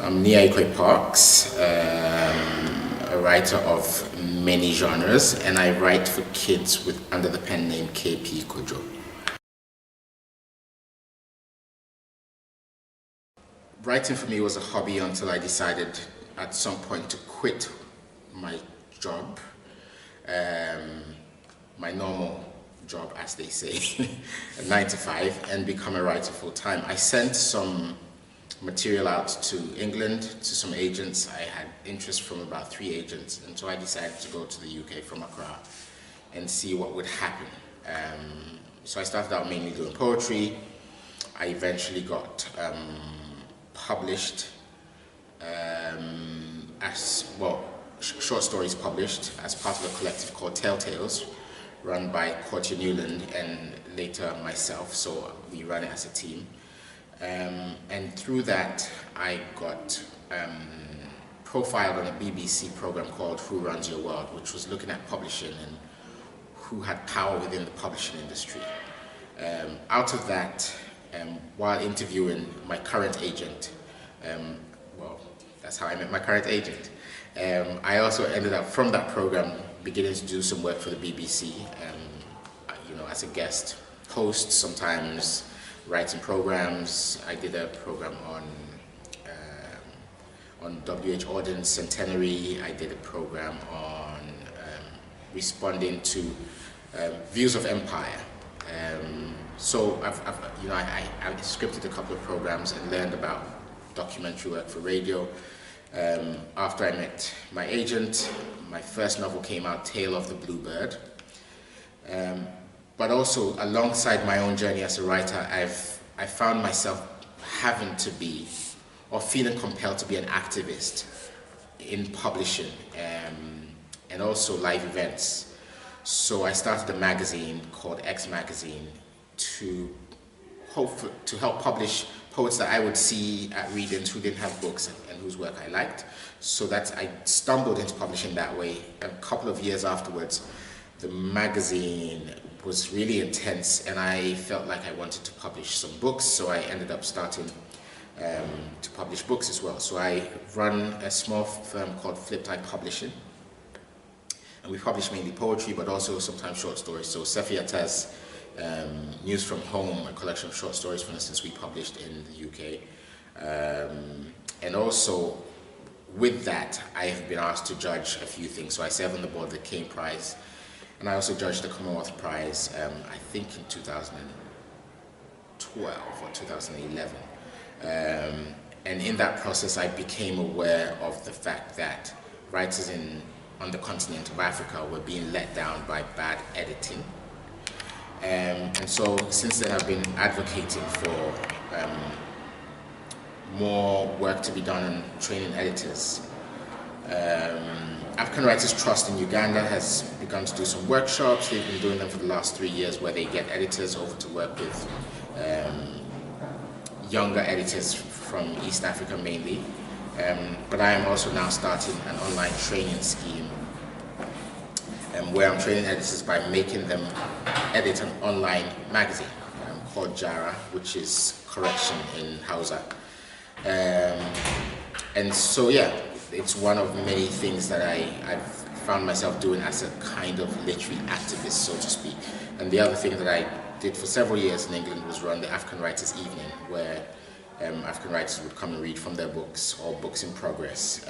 I'm Nii Ayikwei Parkes, a writer of many genres, and I write for kids under the pen name KP Kojo. Writing for me was a hobby until I decided at some point to quit my job, my normal job, as they say, 9 to 5, and become a writer full time. I sent some material out to England, to some agents. I had interest from about 3 agents, and so I decided to go to the UK from Accra and see what would happen. So I started out mainly doing poetry. I eventually got published as, well, short stories published as part of a collective called Telltales, run by Courtney Newland and later myself, so we ran it as a team. And through that, I got profiled on a BBC program called Who Runs Your World, which was looking at publishing and who had power within the publishing industry. Out of that, while interviewing my current agent, well, that's how I met my current agent. I also ended up, from that program, beginning to do some work for the BBC, you know, as a guest host, sometimes writing programs. I did a program on W.H. Auden's centenary. I did a program on responding to views of empire. So I scripted a couple of programs and learned about documentary work for radio. After I met my agent, my first novel came out, Tale of the Bluebird. But also, alongside my own journey as a writer, I found myself having to be, or feeling compelled to be, an activist in publishing and also live events. So I started a magazine called X Magazine to help publish poets that I would see at readings who didn't have books and whose work I liked. So I stumbled into publishing that way. A couple of years afterwards, the magazine was really intense and I felt like I wanted to publish some books, so I ended up starting to publish books as well. So I run a small firm called Flip-Type Publishing, and we publish mainly poetry but also sometimes short stories. So Sesay has News from Home, a collection of short stories, for instance, we published in the UK. And also with that, I have been asked to judge a few things. So I serve on the board of the King Prize, and I also judged the Commonwealth Prize, I think in 2012 or 2011. And in that process, I became aware of the fact that writers on the continent of Africa were being let down by bad editing. And so since then, I've been advocating for more work to be done on training editors. African Writers Trust in Uganda has begun to do some workshops. They've been doing them for the last 3 years, where they get editors over to work with younger editors from East Africa mainly. But I am also now starting an online training scheme where I'm training editors by making them edit an online magazine called Jara, which is correction in Hausa. And so, yeah, it's one of many things that I've found myself doing as a kind of literary activist, so to speak. And the other thing that I did for several years in England was run the African Writers Evening, where African writers would come and read from their books or books in progress.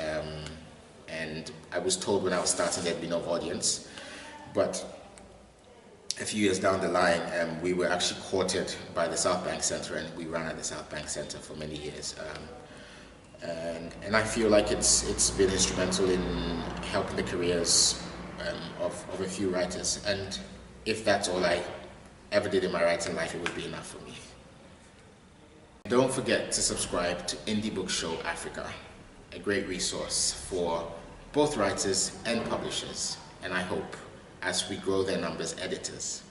And I was told when I was starting there'd be no audience, but a few years down the line, we were actually courted by the South Bank Centre, and we ran at the South Bank Centre for many years. And I feel like it's been instrumental in helping the careers of a few writers. And if that's all I ever did in my writing life, it would be enough for me. Don't forget to subscribe to Indie Book Show Africa, a great resource for both writers and publishers, and I hope, as we grow their numbers, editors.